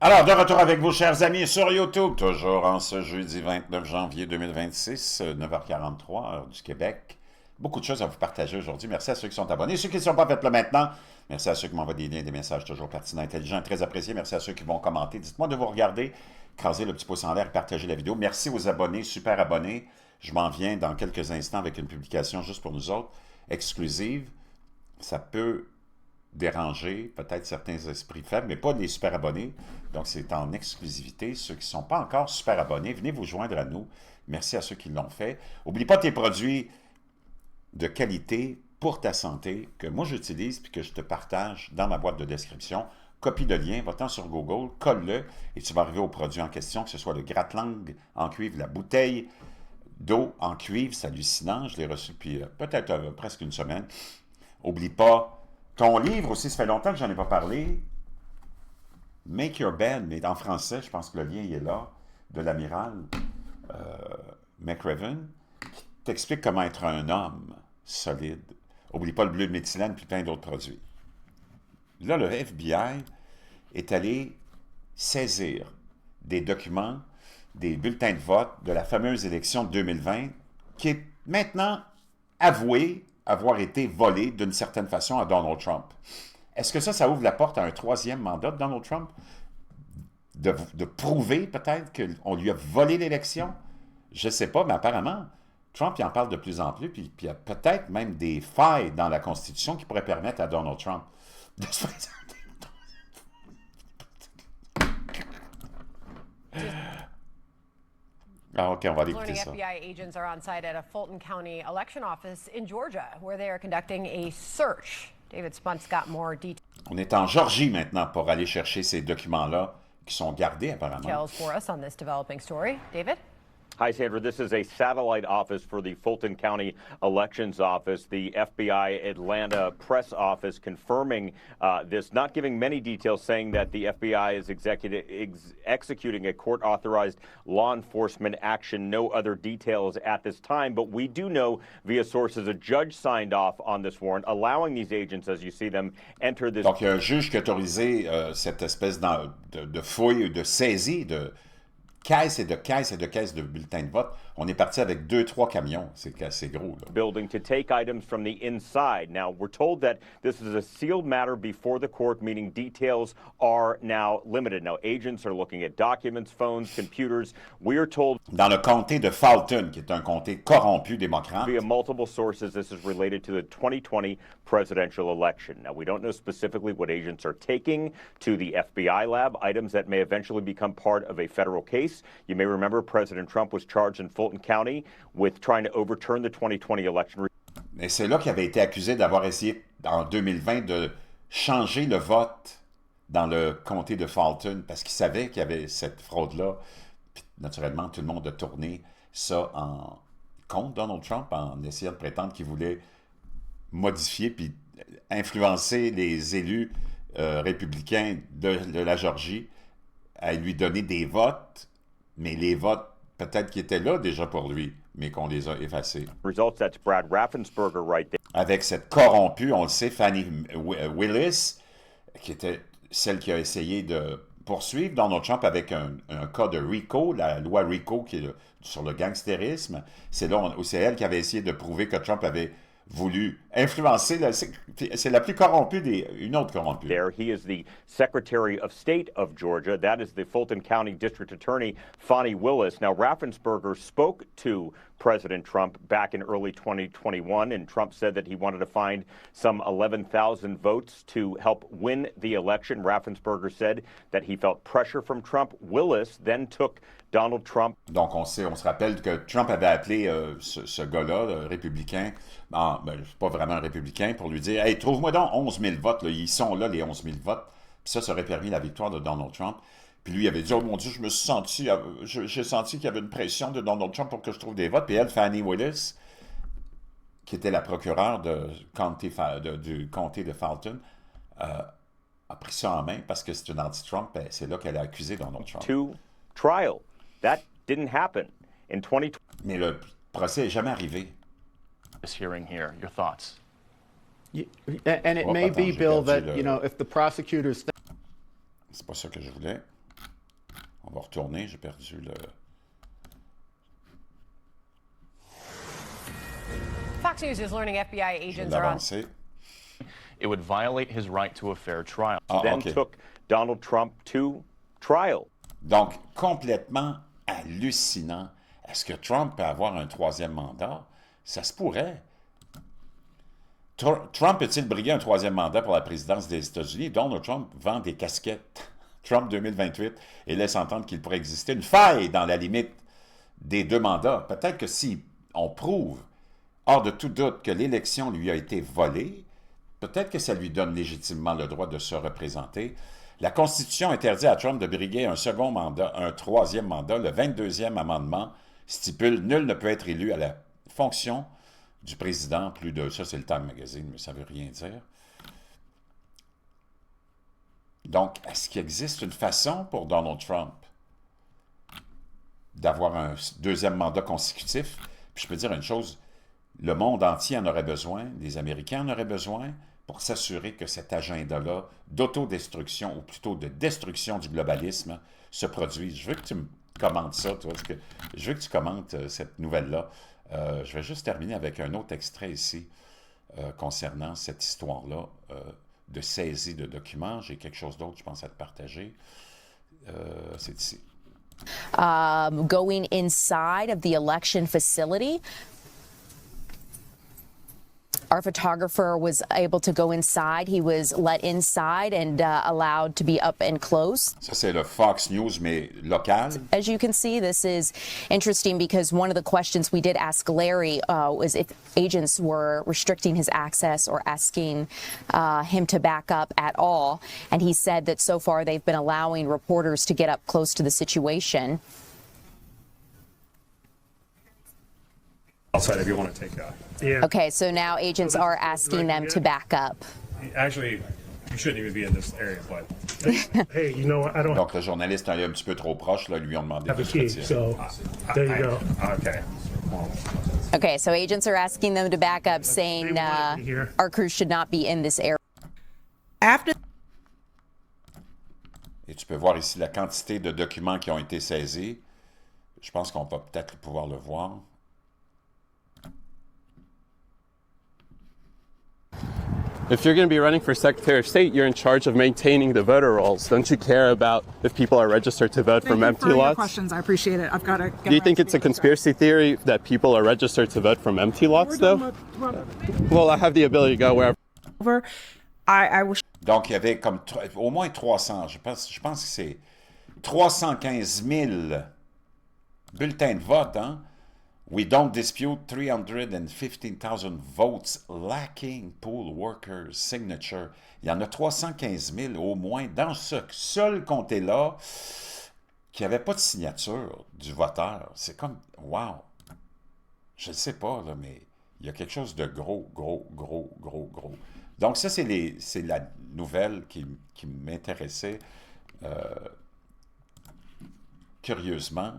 Alors, de retour avec vous, chers amis, sur YouTube, toujours en ce jeudi 29 janvier 2026, 9h43, heure du Québec. Beaucoup de choses à vous partager aujourd'hui. Merci à ceux qui sont abonnés. Ceux qui ne sont pas faits là maintenant, merci à ceux qui m'envoient des liens, des messages toujours pertinents, intelligents, très appréciés. Merci à ceux qui vont commenter. Dites-moi de vous regarder, crasez le petit pouce en l'air et partagez la vidéo. Merci aux abonnés, super abonnés. Je m'en viens dans quelques instants avec une publication juste pour nous autres, exclusive. Ça peut déranger peut-être certains esprits faibles, mais pas les super abonnés. Donc, c'est en exclusivité. Ceux qui ne sont pas encore super abonnés, venez vous joindre à nous. Merci à ceux qui l'ont fait. N'oublie pas tes produits de qualité pour ta santé que moi j'utilise puis que je te partage dans ma boîte de description. Copie de lien, va-t'en sur Google, colle-le et tu vas arriver au produit en question, que ce soit le gratte-langue en cuivre, la bouteille d'eau en cuivre, c'est hallucinant. Je l'ai reçu depuis peut-être presque une semaine. N'oublie pas ton livre aussi, ça fait longtemps que j'en ai pas parlé. Make Your Bed, mais en français, je pense que le lien il est là, de l'amiral McRaven, qui t'explique comment être un homme solide. Oublie pas le bleu de méthylène puis plein d'autres produits. Là, le FBI est allé saisir des documents, des bulletins de vote de la fameuse élection de 2020, qui est maintenant avoué avoir été volé d'une certaine façon à Donald Trump. Est-ce que ça ouvre la porte à un troisième mandat de Donald Trump? De prouver peut-être qu'on lui a volé l'élection? Je ne sais pas, mais apparemment, Trump il en parle de plus en plus, puis il y a peut-être même des failles dans la Constitution qui pourraient permettre à Donald Trump de se présenter. Ah, OK, on va aller écouter ça. FBI agents are on site at a Fulton County election office in Georgia, where they are conducting a search. David Spunt's got more details. On est en Georgie maintenant pour aller chercher ces documents-là qui sont gardés apparemment. Details for us on this developing story. David? Hi, Sandra. This is a satellite office for the Fulton County Elections Office. The FBI Atlanta press office confirming this, not giving many details, saying that the FBI is executing a court-authorized law enforcement action. No other details at this time, but we do know via sources a judge signed off on this warrant, allowing these agents, as you see them, enter this. Donc, il y a un juge qui a autorisé cette espèce de fouille, de saisie, de caisses et de caisses et de caisses de bulletins de vote. On est parti avec 2-3 camions. C'est assez gros, là. Building to take items from the inside. Now, we're told that this is a sealed matter before the court, meaning details are now limited. Now, agents are looking at documents, phones, computers. We are told dans le comté de Fulton, qui est un comté corrompu démocrate. Via multiple sources, this is related to the 2020 presidential election. Now, we don't know specifically what agents are taking to the FBI lab, items that may eventually become part of a federal case. You may remember President Trump was charged in Fulton County with trying to overturn the 2020 election. Et c'est là qu'il avait été accusé d'avoir essayé, en 2020, de changer le vote dans le comté de Fulton, parce qu'il savait qu'il y avait cette fraude-là. Puis, naturellement, tout le monde a tourné ça contre Donald Trump en essayant de prétendre qu'il voulait modifier puis influencer les élus républicains de la Georgie à lui donner des votes, mais les votes peut-être qui étaient là déjà pour lui, mais qu'on les a effacés. Results, that's Brad Raffensperger right there. Avec cette corrompue, on le sait, Fannie Willis, qui était celle qui a essayé de poursuivre Donald Trump avec un cas de RICO, la loi RICO qui est sur le gangstérisme. C'est elle qui avait essayé de prouver que Trump avait voulu influencer, c'est la plus corrompue une autre corrompue. There, he is the Secretary of State of Georgia. That is the Fulton County District Attorney, Fannie Willis. Now, Raffensperger spoke to President Trump back in early 2021, and Trump said that he wanted to find some 11,000 votes to help win the election. Raffensperger said that he felt pressure from Trump. Willis then took Donald Trump. Donc, on se rappelle que Trump avait appelé ce gars-là, le républicain, c'est pas vraiment un républicain, pour lui dire « Hey, trouve-moi donc 11 000 votes, là. Ils sont là, les 11 000 votes. » Puis ça aurait permis la victoire de Donald Trump. Puis lui, il avait dit « Oh mon Dieu, j'ai senti qu'il y avait une pression de Donald Trump pour que je trouve des votes. » Puis elle, Fannie Willis, qui était la procureure du comté de Fulton, a pris ça en main parce que c'est une anti-Trump. C'est là qu'elle a accusé Donald Trump. To trial. That didn't happen in 2020. Mais le procès n'est jamais arrivé. This hearing here, your thoughts? And it may be, Bill, that, you know, if the prosecutors... C'est pas ça que je voulais. On va retourner, j'ai perdu le... Fox News is learning FBI Je vais agents are on. l'avancer. It would violate his right to a fair trial. Ah, Then OK. took Donald Trump to trial. Donc, complètement hallucinant. Est-ce que Trump peut avoir un troisième mandat? Ça se pourrait. Trump peut-il briguer un troisième mandat pour la présidence des États-Unis? Donald Trump vend des casquettes Trump 2028 et laisse entendre qu'il pourrait exister une faille dans la limite des 2 mandats. Peut-être que si on prouve, hors de tout doute, que l'élection lui a été volée, peut-être que ça lui donne légitimement le droit de se représenter. La Constitution interdit à Trump de briguer un second mandat, un troisième mandat. Le 22e amendement stipule « Nul ne peut être élu à la fonction du président plus de... » Ça, c'est le Time Magazine, mais ça ne veut rien dire. Donc, est-ce qu'il existe une façon pour Donald Trump d'avoir un deuxième mandat consécutif? Puis je peux dire une chose, le monde entier en aurait besoin, les Américains en auraient besoin pour s'assurer que cet agenda-là d'autodestruction, ou plutôt de destruction du globalisme, se produise. Je veux que tu me commentes ça, toi, parce que je veux que tu commentes cette nouvelle-là. Je vais juste terminer avec un autre extrait ici concernant cette histoire-là de saisie de documents. J'ai quelque chose d'autre, je pense, à te partager. C'est ici. Going inside of the election facility. Our photographer was able to go inside. He was let inside and allowed to be up and close. Ça, c'est le Fox News, mais local. As you can see, this is interesting because one of the questions we did ask Larry was if agents were restricting his access or asking him to back up at all. And he said that so far they've been allowing reporters to get up close to the situation. Outside if you want to take that. Yeah. Okay, so now agents are asking them to back up. Actually, you shouldn't even be in this area, but hey, you know what? I don't Donc, le journaliste est un petit peu trop proche, là, lui ont demandé have de a se key, retirer. so there you go. Okay. Okay, so agents are asking them to back up, saying our crews should not be in this area. After Et tu peux voir ici la quantité de documents qui ont été saisis. Je pense qu'on va peut-être pouvoir le voir. If you're going to be running for Secretary of State, you're in charge of maintaining the voter rolls. Don't you care about if people are registered to vote from empty for your lots? questions. I appreciate it. I've got to. Do you think it's a conspiracy theory that people are registered to vote from empty lots, though? Well, I have the ability to go wherever. Over. I will. Donc, il y avait comme au moins 300, je pense que c'est 315 000 bulletins de vote, hein? We don't dispute 315,000 votes lacking poll workers signature. Il y en a 315 000 au moins dans ce seul comté-là qui n'avait pas de signature du voteur. C'est comme, wow! Je ne sais pas, là, mais il y a quelque chose de gros. Donc ça, c'est la nouvelle qui m'intéressait curieusement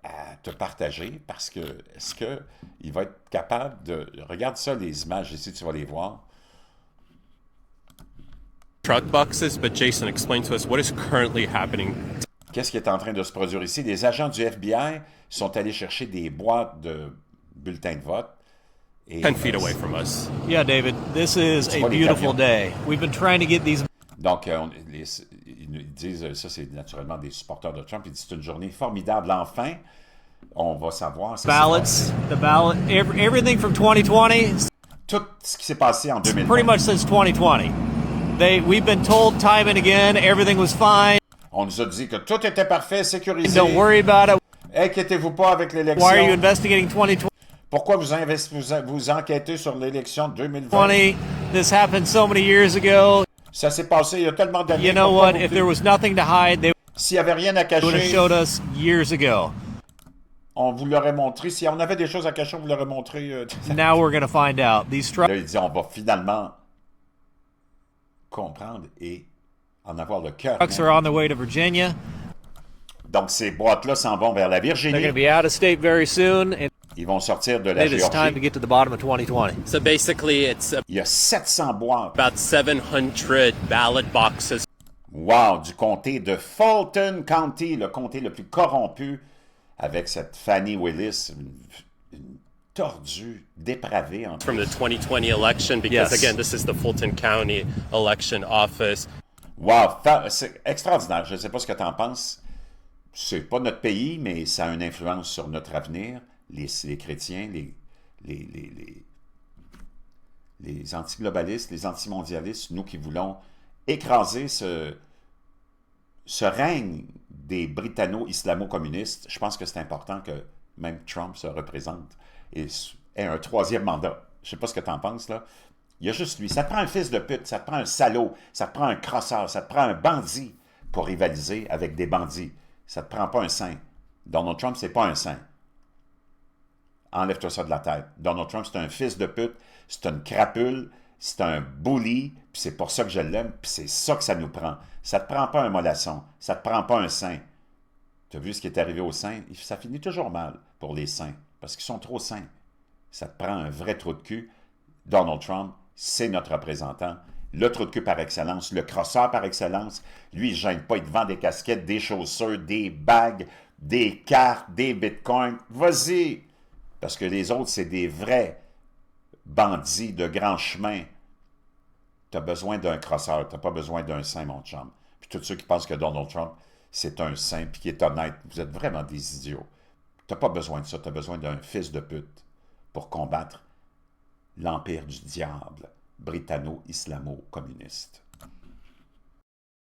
à te partager, parce que est-ce qu'il va être capable de... Regarde ça, les images ici, tu vas les voir. Truck boxes, but Jason, explain to us what is currently happening. Qu'est-ce qui est en train de se produire ici? Les agents du FBI sont allés chercher des boîtes de bulletins de vote. 10 feet away from us. Yeah, David, this is Tu a vois les beautiful camions. day. We've been trying to get these. Donc, ils disent, ça c'est naturellement des supporters de Trump, ils disent c'est une journée formidable, enfin, on va savoir... ça, Ballots, the ballot, everything from 2020, tout ce qui s'est passé en 2020. pretty much since 2020. We've been told time and again everything was fine. On nous a dit que tout était parfait, sécurisé. Don't worry about it. Inquiétez-vous pas avec l'élection. Why are you investigating 2020? Pourquoi vous enquêtez sur l'élection de 2020? This happened so many years ago. Ça s'est passé il y a tellement d'années. You know pourquoi what? vous- If there was nothing to hide, they S'il n'y avait rien à would have cacher, showed us years ago. on vous l'aurait montré. Si on avait des choses à cacher, on vous l'aurait montré. Now we're going to find out. These Là, il dit, on va finalement comprendre et en avoir le cœur. trucks are on their way to Virginia. Donc, ces boîtes-là s'en vont vers la They're going to Virginie. be out of state very soon, and Ils vont sortir de la it's time to Géorgie. get to the bottom of 2020. So basically, it's Il y a 700 boîtes. about 700 ballot boxes. Wow, du comté de Fulton County, le comté le plus corrompu, avec cette Fannie Willis, une tordue, dépravée. From the 2020 election, because again, this is the Fulton County election office. Wow, c'est extraordinaire. Je ne sais pas ce que tu en penses. C'est pas notre pays, mais ça a une influence sur notre avenir. Les chrétiens, les antiglobalistes, les antimondialistes, nous qui voulons écraser ce règne des britanno-islamo-communistes. Je pense que c'est important que même Trump se représente et ait un troisième mandat. Je ne sais pas ce que tu en penses, là. Il y a juste lui. Ça te prend un fils de pute, ça te prend un salaud, ça te prend un crosseur, ça te prend un bandit pour rivaliser avec des bandits. Ça te prend pas un saint. Donald Trump, c'est pas un saint. Enlève-toi ça de la tête. Donald Trump, c'est un fils de pute, c'est une crapule, c'est un bully, puis c'est pour ça que je l'aime, puis c'est ça que ça nous prend. Ça te prend pas un mollasson, ça te prend pas un saint. Tu as vu ce qui est arrivé aux saints? Ça finit toujours mal pour les saints, parce qu'ils sont trop saints. Ça te prend un vrai trou de cul. Donald Trump, c'est notre représentant. Le trou de cul par excellence, le crosseur par excellence. Lui, il ne gêne pas, il te vend des casquettes, des chaussures, des bagues, des cartes, des bitcoins. Vas-y! Parce que les autres, c'est des vrais bandits de grand chemin. Tu as besoin d'un crosseur, tu n'as pas besoin d'un saint, mon chum. Puis tous ceux qui pensent que Donald Trump, c'est un saint, puis qui est honnête, vous êtes vraiment des idiots. Tu n'as pas besoin de ça, tu as besoin d'un fils de pute pour combattre l'empire du diable britanno-islamo-communiste.